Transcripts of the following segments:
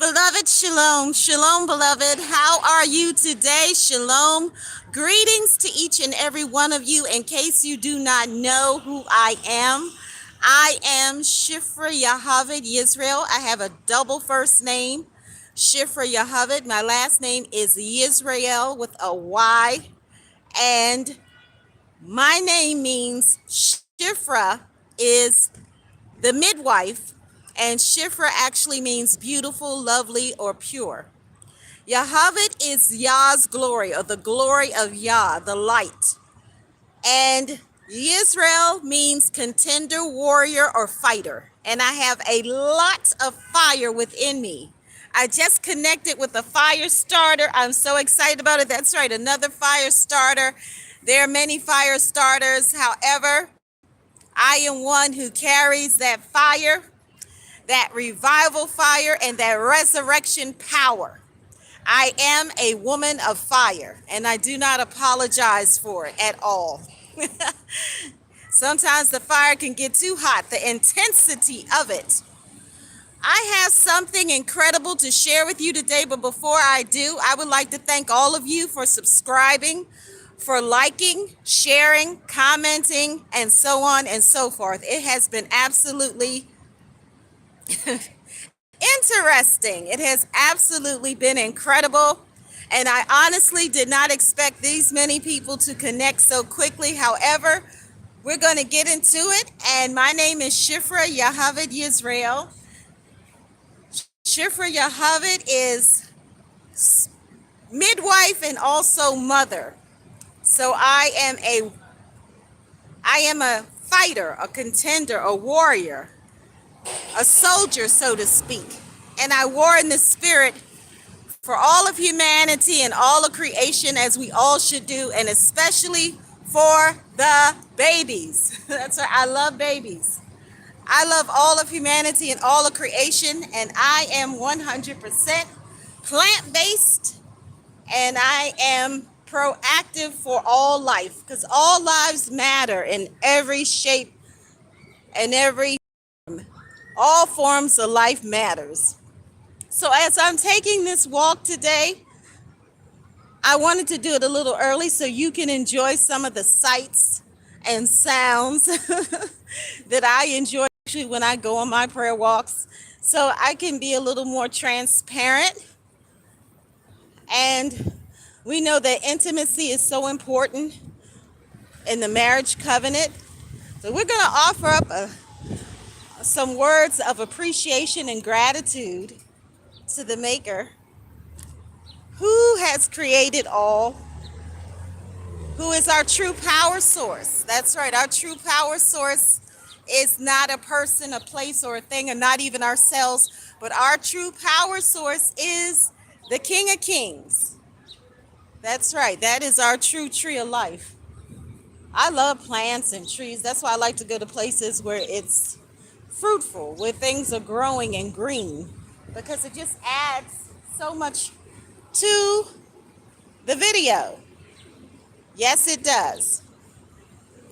Beloved, shalom, shalom, beloved. How are you today? Shalom. Greetings to each and every one of you. In case you do not know who I am Shifra Yahavit Yisrael. I have a double first name, Shifra Yahavit. My last name is Yisrael with a Y. And my name means Shifra is the midwife, and Shifra actually means beautiful, lovely, or pure. Yahavit is Yah's glory, or the glory of Yah, the light. And Yisrael means contender, warrior, or fighter. And I have a lot of fire within me. I just connected with a fire starter. I'm so excited about it. That's right, another fire starter. There are many fire starters. However, I am one who carries that fire, that revival fire, and that resurrection power. I am a woman of fire, and I do not apologize for it at all. Sometimes the fire can get too hot, the intensity of it. I have something incredible to share with you today, but before I do, I would like to thank all of you for subscribing, for liking, sharing, commenting, and so on and so forth. It has been absolutely interesting. It has absolutely been incredible. And I honestly did not expect these many people to connect so quickly. However, we're going to get into it. And my name is Shifra Yahavit Yisrael. Shifra Yahavit is midwife and also mother. So I am a fighter, a contender, a warrior, a soldier, so to speak. And I war in the spirit for all of humanity and all of creation, as we all should do, and especially for the babies. That's right, I love babies. I love all of humanity and all of creation, and I am 100% plant-based, and I am proactive for all life, because all lives matter in every shape and every form. All forms of life matters. So as I'm taking this walk today, I wanted to do it a little early so you can enjoy some of the sights and sounds that I enjoy actually when I go on my prayer walks, so I can be a little more transparent. And we know that intimacy is so important in the marriage covenant. So we're going to offer up some words of appreciation and gratitude to the Maker, who has created all, who is our true power source. That's right, our true power source is not a person, a place, or a thing, or not even ourselves, but our true power source is the King of Kings. That's right, that is our true tree of life. I love plants and trees. That's why I like to go to places where it's fruitful, where things are growing and green, because it just adds so much to the video. Yes, it does.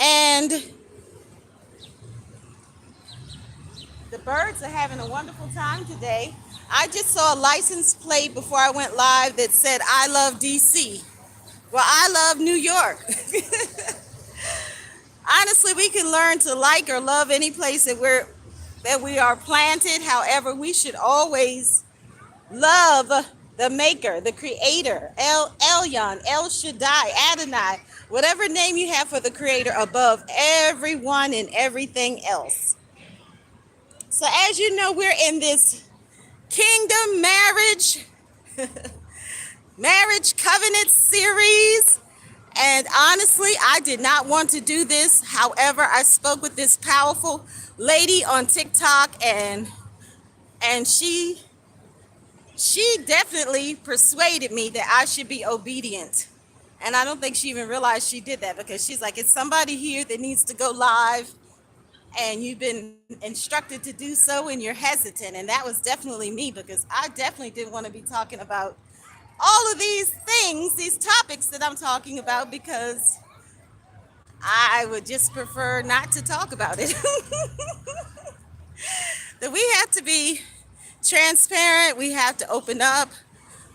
And the birds are having a wonderful time today. I just saw a license plate before I went live that said, I love DC. Well, I love New York. Honestly, we can learn to like or love any place that we are planted. However, we should always love the Maker, the Creator, El Elyon, El Shaddai, Adonai, whatever name you have for the Creator, above everyone and everything else. So as you know, we're in this kingdom marriage covenant series. And honestly, I did not want to do this. However, I spoke with this powerful lady on TikTok, and she definitely persuaded me that I should be obedient. And I don't think she even realized she did that, because she's like, it's somebody here that needs to go live, and you've been instructed to do so and you're hesitant. And that was definitely me, because I definitely didn't want to be talking about all of these things, these topics that I'm talking about, because I would just prefer not to talk about it. That we have to be transparent. We have to open up.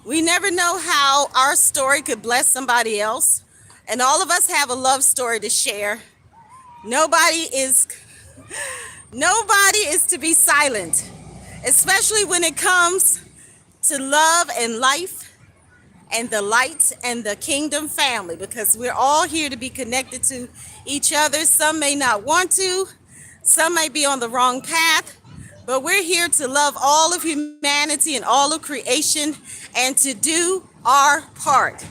We never know how our story could bless somebody else. And all of us have a love story to share. Nobody is nobody is to be silent, especially when it comes to love and life and the light and the kingdom family, because we're all here to be connected to each other. Some may not want to, some may be on the wrong path, but we're here to love all of humanity and all of creation and to do our part.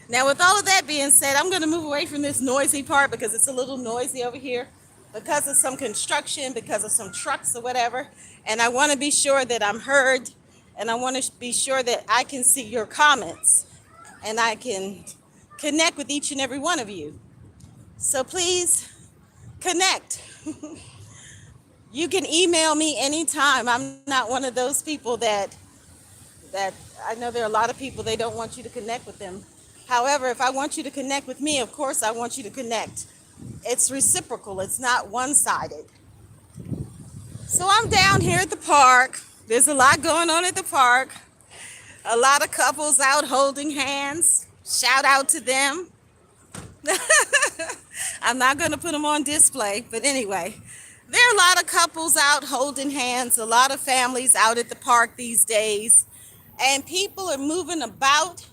Now, with all of that being said, I'm going to move away from this noisy part because it's a little noisy over here because of some construction, because of some trucks or whatever. And I want to be sure that I'm heard, and I want to be sure that I can see your comments and I can connect with each and every one of you. So please connect. You can email me anytime. I'm not one of those people that I know there are a lot of people, they don't want you to connect with them. However, if I want you to connect with me, of course I want you to connect. It's reciprocal. It's not one-sided. So I'm down here at the park. There's a lot going on at the park. A lot of couples out holding hands. Shout out to them. I'm not going to put them on display, but anyway, there are a lot of couples out holding hands, a lot of families out at the park these days, and people are moving about,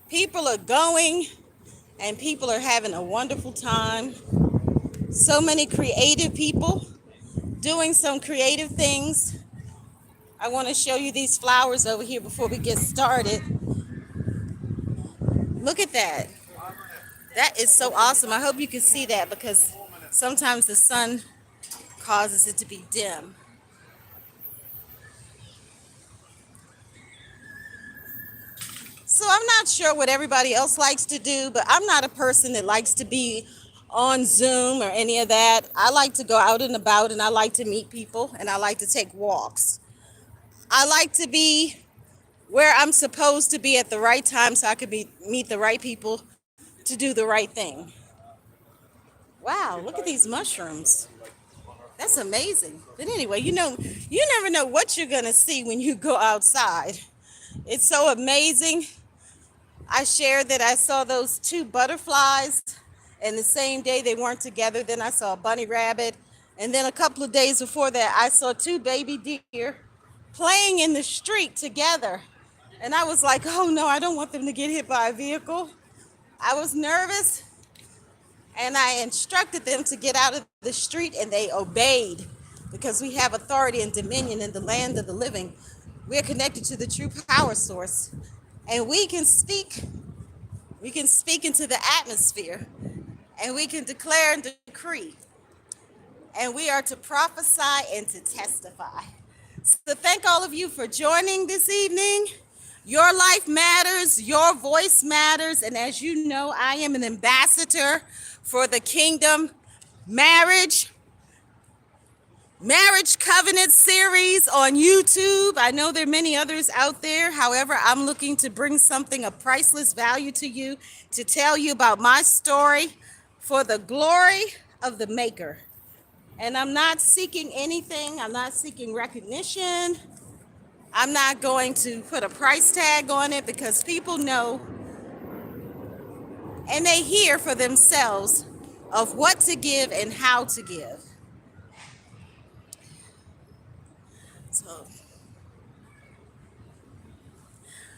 people are going, and people are having a wonderful time. So many creative people doing some creative things. I want to show you these flowers over here before we get started. Look at that. That is so awesome. I hope you can see that because sometimes the sun causes it to be dim. So I'm not sure what everybody else likes to do, but I'm not a person that likes to be on Zoom or any of that. I like to go out and about, and I like to meet people, and I like to take walks. I like to be where I'm supposed to be at the right time so I could meet the right people to do the right thing. Wow, look at these mushrooms. That's amazing. But anyway, you never know what you're going to see when you go outside. It's so amazing. I shared that I saw those two butterflies, and the same day they weren't together. Then I saw a bunny rabbit. And then a couple of days before that, I saw two baby deer playing in the street together. And I was like, oh no, I don't want them to get hit by a vehicle. I was nervous, and I instructed them to get out of the street, and they obeyed because we have authority and dominion in the land of the living. We're connected to the true power source, and we can speak into the atmosphere, and we can declare and decree, and we are to prophesy and to testify. So thank all of you for joining this evening. Your life matters, your voice matters, and as you know, I am an ambassador for the Kingdom Marriage Covenant series on YouTube. I know there are many others out there. However, I'm looking to bring something of priceless value to you, to tell you about my story for the glory of the Maker. And I'm not seeking anything. I'm not seeking recognition. I'm not going to put a price tag on it because people know and they hear for themselves of what to give and how to give. So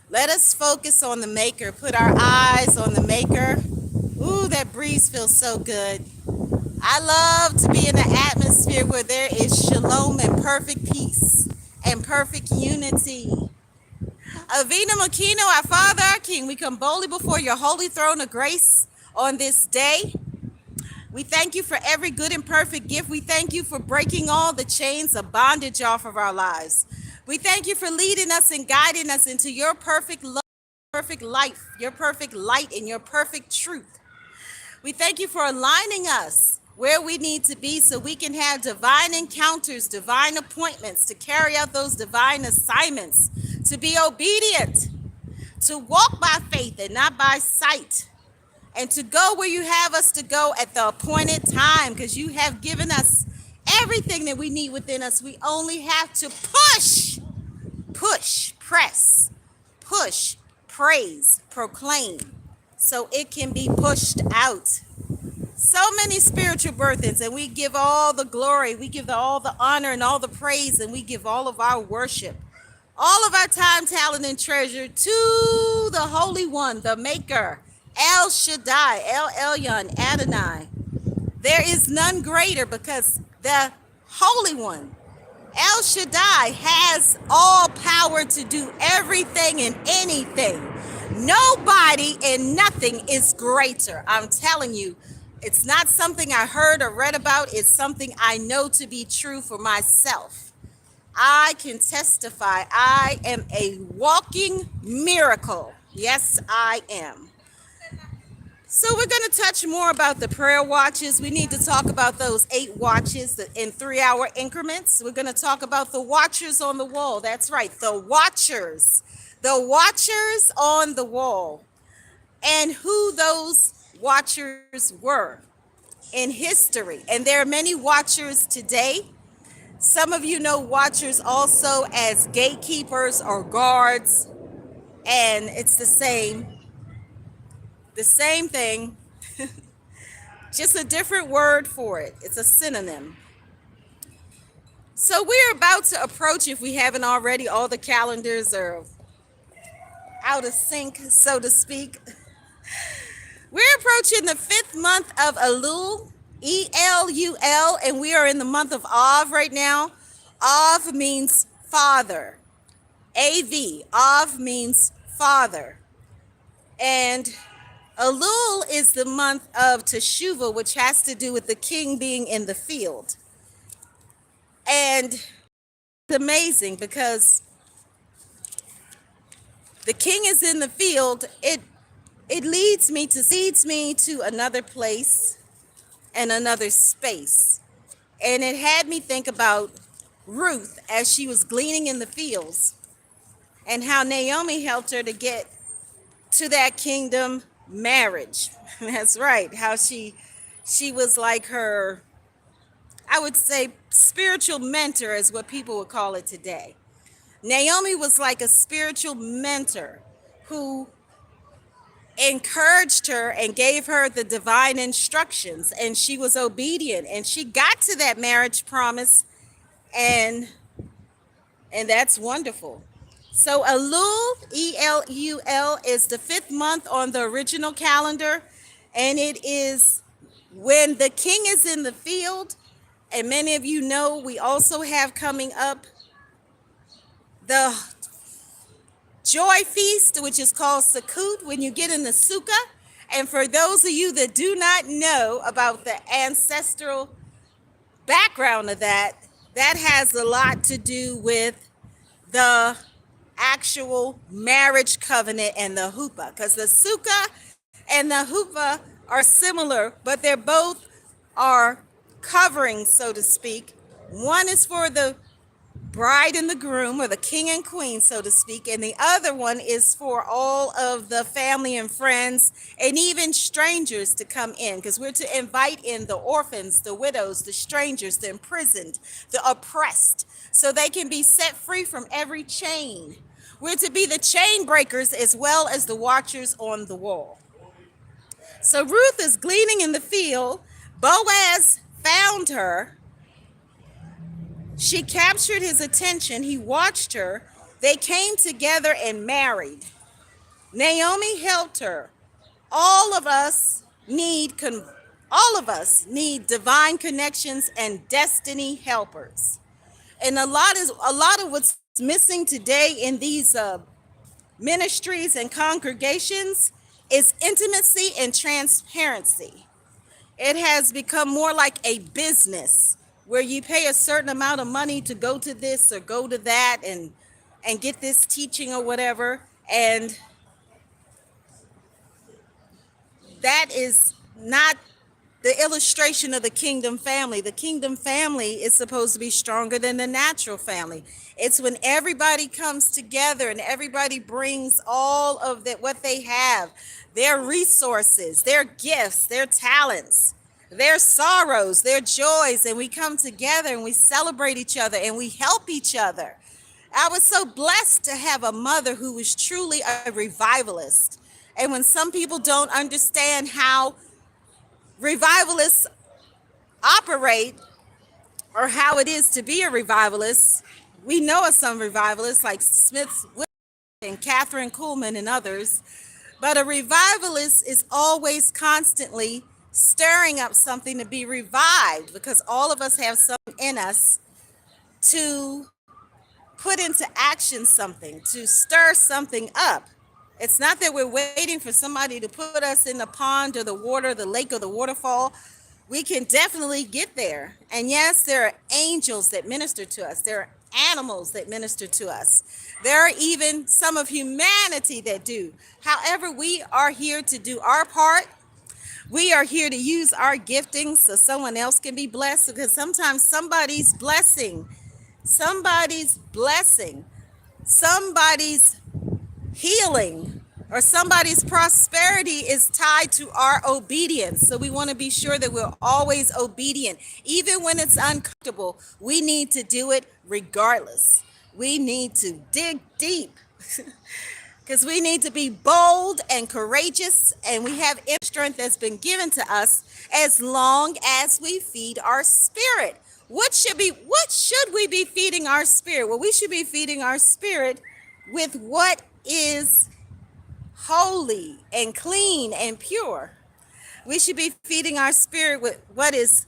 let us focus on the Maker. Put our eyes on the Maker. Ooh, that breeze feels so good. I love to be in an atmosphere where there is shalom and perfect peace and perfect unity. Avina Makino, our Father, our King, we come boldly before your holy throne of grace on this day. We thank you for every good and perfect gift. We thank you for breaking all the chains of bondage off of our lives. We thank you for leading us and guiding us into your perfect love, perfect life, your perfect light, and your perfect truth. We thank you for aligning us where we need to be so we can have divine encounters, divine appointments, to carry out those divine assignments, to be obedient, to walk by faith and not by sight, and to go where you have us to go at the appointed time, because you have given us everything that we need within us. We only have to push push, press, push, praise, proclaim, so it can be pushed out. So many spiritual birthings, and we give all the glory, we give all the honor and all the praise, and we give all of our worship, all of our time, talent, and treasure to the Holy One, the Maker, El Shaddai, El Elyon, Adonai. There is none greater, because the Holy One, El Shaddai, has all power to do everything and anything. Nobody and nothing is greater. I'm telling you, it's not something I heard or read about. It's something I know to be true for myself. I can testify I am a walking miracle. Yes, I am. So we're going to touch more about the prayer watches. We need to talk about those 8 watches in 3-hour increments. We're going to talk about the watchers on the wall. That's right, the watchers. The watchers on the wall. And who those watchers were in history. And there are many watchers today. Some of you know watchers also as gatekeepers or guards. And it's the same thing, just a different word for it. It's a synonym. So we're about to approach, if we haven't already, all the calendars are out of sync, so to speak. We're approaching the 5th month of Elul, E-L-U-L, and we are in the month of Av right now. Av means father. A-V, Av means father. And Elul is the month of Teshuvah, which has to do with the king being in the field. And it's amazing because the king is in the field. It leads me to another place and another space. And it had me think about Ruth as she was gleaning in the fields and how Naomi helped her to get to that kingdom marriage. That's right. How she was like her, I would say, spiritual mentor is what people would call it today. Naomi was like a spiritual mentor who encouraged her and gave her the divine instructions, and she was obedient, and she got to that marriage promise, and that's wonderful. So Elul, E-L-U-L, is the 5th month on the original calendar, and it is when the king is in the field. And many of you know we also have coming up the Joy Feast, which is called Sukkot, when you get in the Sukkah. And for those of you that do not know about the ancestral background of that, that has a lot to do with the actual marriage covenant and the huppah, because the sukkah and the huppah are similar, but they're both are covering, so to speak. One is for the bride and the groom, or the king and queen, so to speak, and the other one is for all of the family and friends and even strangers to come in, because we're to invite in the orphans, the widows, the strangers, the imprisoned, the oppressed, so they can be set free from every chain. We're to be the chain breakers as well as the watchers on the wall. So Ruth is gleaning in the field. Boaz found her. She captured his attention. He watched her. They came together and married. Naomi helped her. All of us need divine connections and destiny helpers. And a lot of what's missing today in these ministries and congregations is intimacy and transparency. It has become more like a business where you pay a certain amount of money to go to this or go to that and get this teaching or whatever. And that is not the illustration of the kingdom family. The kingdom family is supposed to be stronger than the natural family. It's when everybody comes together and everybody brings all of that, what they have, their resources, their gifts, their talents, their sorrows, their joys, and we come together and we celebrate each other and we help each other. I was so blessed to have a mother who was truly a revivalist. And when some people don't understand how revivalists operate or how it is to be a revivalist, we know of some revivalists like Smith and Catherine Kuhlman and others, but a revivalist is always constantly stirring up something to be revived because all of us have something in us to put into action something, to stir something up. It's not that we're waiting for somebody to put us in the pond or the water, the lake or the waterfall. We can definitely get there. And yes, there are angels that minister to us. There are animals that minister to us. There are even some of humanity that do. However, we are here to do our part. We are here to use our giftings so someone else can be blessed because sometimes somebody's blessing, somebody's healing, or somebody's prosperity is tied to our obedience. So we want to be sure that we're always obedient. Even when it's uncomfortable, we need to do it regardless. We need to dig deep because we need to be bold and courageous, and we have inner strength that's been given to us as long as we feed our spirit. What should we be feeding our spirit? Well, we should be feeding our spirit with what is holy and clean and pure. We should be feeding our spirit with what is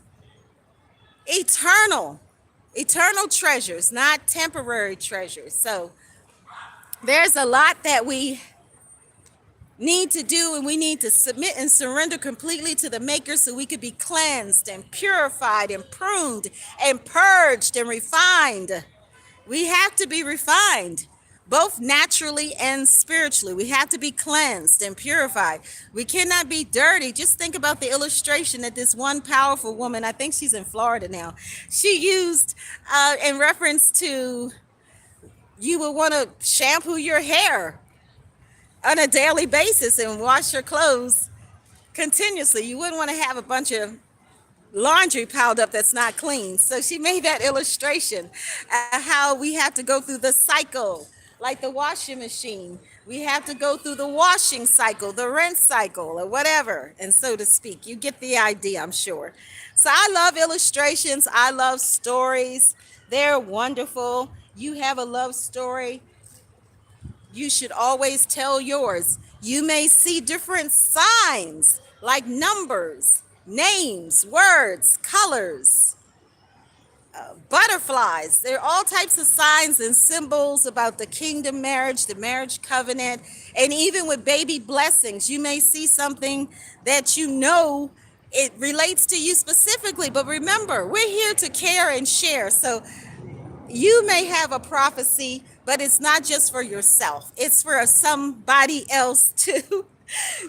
eternal, eternal treasures, not temporary treasures. So there's a lot that we need to do, and we need to submit and surrender completely to the maker so we could be cleansed and purified and pruned and purged and refined. We have to be refined, both naturally and spiritually. We have to be cleansed and purified. We cannot be dirty. Just think about the illustration that this one powerful woman, I think she's in Florida now, she used in reference to you would want to shampoo your hair on a daily basis and wash your clothes continuously. You wouldn't want to have a bunch of laundry piled up that's not clean. So she made that illustration how we have to go through the cycle, like the washing machine. We have to go through the washing cycle, the rinse cycle, or whatever, and so to speak. You get the idea, I'm sure. So I love illustrations. I love stories. They're wonderful. You have a love story, you should always tell yours. You may see different signs like numbers, names, words, colors, butterflies. There are all types of signs and symbols about the kingdom marriage, the marriage covenant, and even with baby blessings, you may see something that you know it relates to you specifically. But remember, we're here to care and share. So you may have a prophecy, but it's not just for yourself, it's for somebody else too.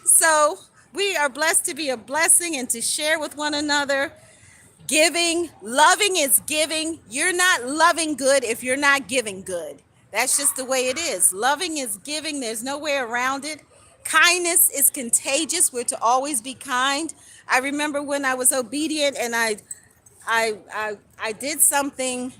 So we are blessed to be a blessing and to share with one another. Giving, loving is giving. You're not loving good if you're not giving good. That's just the way it is. Loving is giving. There's no way around it. Kindness is contagious. We're to always be kind. I remember when I was obedient and I did something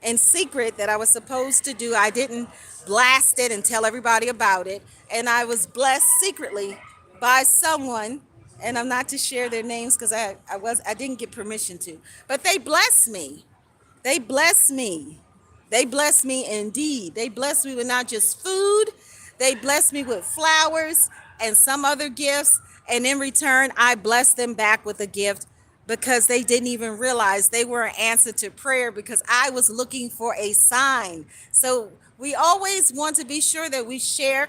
in secret that I was supposed to do. I didn't blast it and tell everybody about it. And I was blessed secretly by someone, and I'm not to share their names because I didn't get permission to. But they blessed me. They blessed me. They blessed me indeed. They blessed me with not just food, they blessed me with flowers and some other gifts. And in return, I blessed them back with a gift because they didn't even realize they were an answer to prayer because I was looking for a sign. So we always want to be sure that we share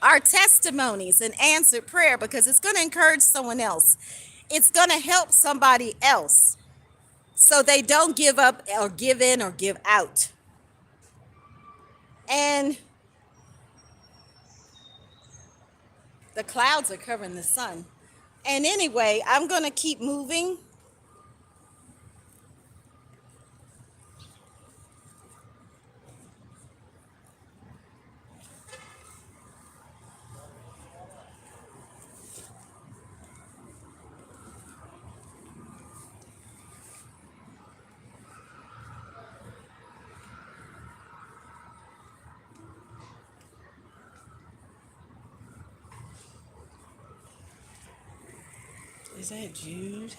our testimonies and answered prayer because it's going to encourage someone else. It's going to help somebody else so they don't give up or give in or give out. And the clouds are covering the sun. And anyway, I'm going to keep moving. Is that Jude?